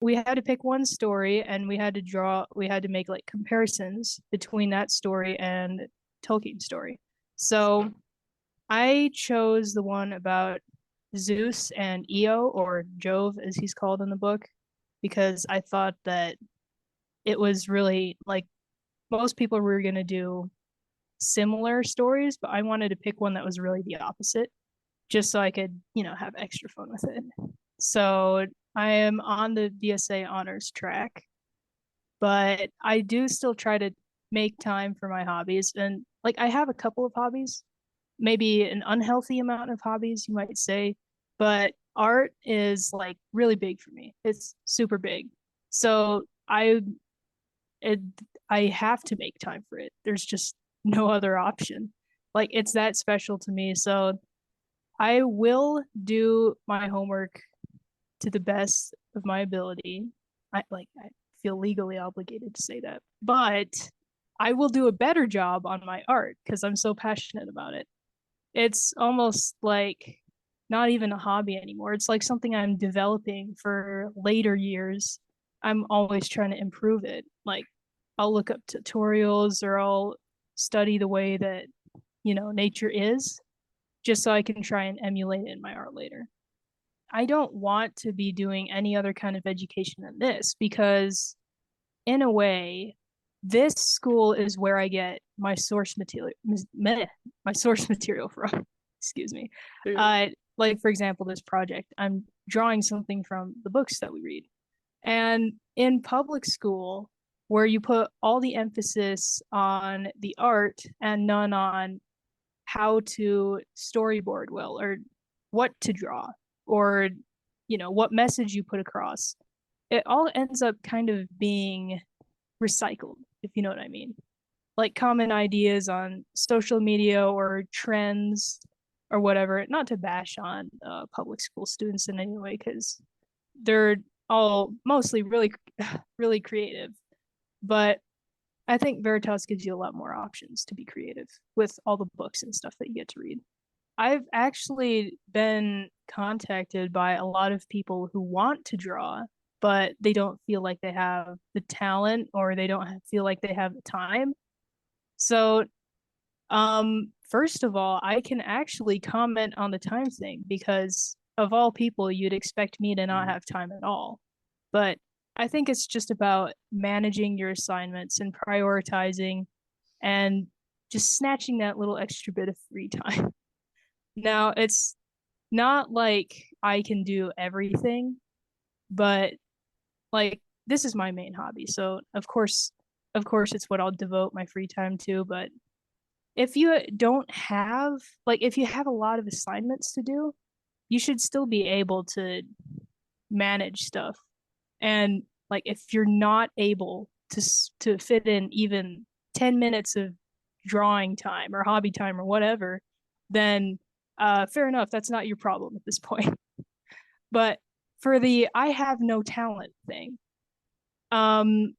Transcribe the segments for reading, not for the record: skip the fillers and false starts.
we had to pick one story and we had to make like comparisons between that story and Tolkien's story. So I chose the one about Zeus and Io, or Jove as he's called in the book, because I thought that it was really like most people were going to do similar stories, but I wanted to pick one that was really the opposite, just so I could, have extra fun with it. So I am on the BSA honors track, but I do still try to make time for my hobbies. And like I have a couple of hobbies, maybe an unhealthy amount of hobbies, you might say, but art is like really big for me. It's super big. So it I have to make time for it. There's just no other option. Like it's that special to me. So I will do my homework to the best of my ability. I feel legally obligated to say that. But I will do a better job on my art because I'm so passionate about it. It's almost like not even a hobby anymore. It's like something I'm developing for later years. I'm always trying to improve it. Like I'll look up tutorials or I'll study the way that, nature is just so I can try and emulate it in my art later. I don't want to be doing any other kind of education than this because, in a way, this school is where I get my source material from. Excuse me. Like for example, this project, I'm drawing something from the books that we read, and in public school, where you put all the emphasis on the art and none on how to storyboard well or what to draw or what message you put across, it all ends up kind of being recycled, if you know what I mean. Like common ideas on social media or trends or whatever, not to bash on public school students in any way, because they're all mostly really, really creative. But I think Veritas gives you a lot more options to be creative with all the books and stuff that you get to read. I've actually been contacted by a lot of people who want to draw, but they don't feel like they have the talent or they don't feel like they have the time. So, first of all, I can actually comment on the time thing because of all people, you'd expect me to not have time at all. But I think it's just about managing your assignments and prioritizing and just snatching that little extra bit of free time. Now, it's not like I can do everything, but like this is my main hobby. So, of course it's what I'll devote my free time to, but if you don't have if you have a lot of assignments to do, you should still be able to manage stuff. And like if you're not able to fit in even 10 minutes of drawing time or hobby time or whatever, then fair enough, that's not your problem at this point. But for the I have no talent thing, um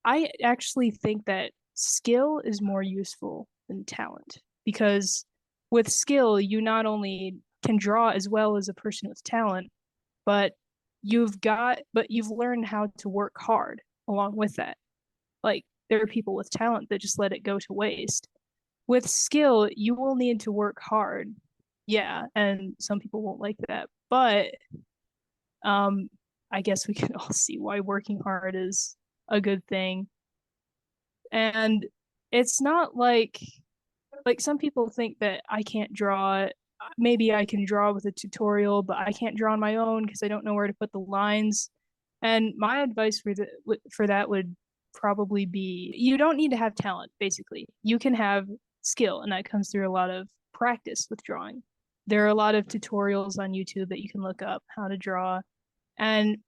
I actually think that skill is more useful than talent because with skill, you not only can draw as well as a person with talent, but you've learned how to work hard along with that. Like there are people with talent that just let it go to waste. With skill, you will need to work hard. Yeah, and some people won't like that, but um I guess we can all see why working hard is a good thing. And it's not like some people think that I can't draw. Maybe I can draw with a tutorial, but I can't draw on my own because I don't know where to put the lines. And my advice for that would probably be you don't need to have talent, basically. You can have skill, and that comes through a lot of practice with drawing. There are a lot of tutorials on YouTube that you can look up how to draw, and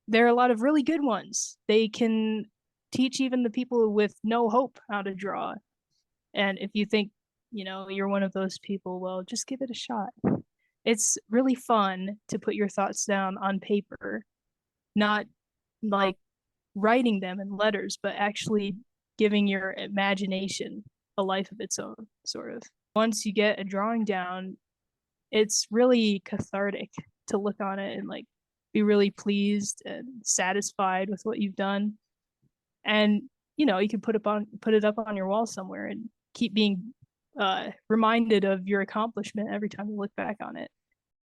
there are a lot of really good ones. They can teach even the people with no hope how to draw. And if you think, you're one of those people, well, just give it a shot. It's really fun to put your thoughts down on paper, not like writing them in letters, but actually giving your imagination a life of its own, sort of. Once you get a drawing down, it's really cathartic to look on it and like be really pleased and satisfied with what you've done. And you know, you could put it up on your wall somewhere and keep being reminded of your accomplishment every time you look back on it.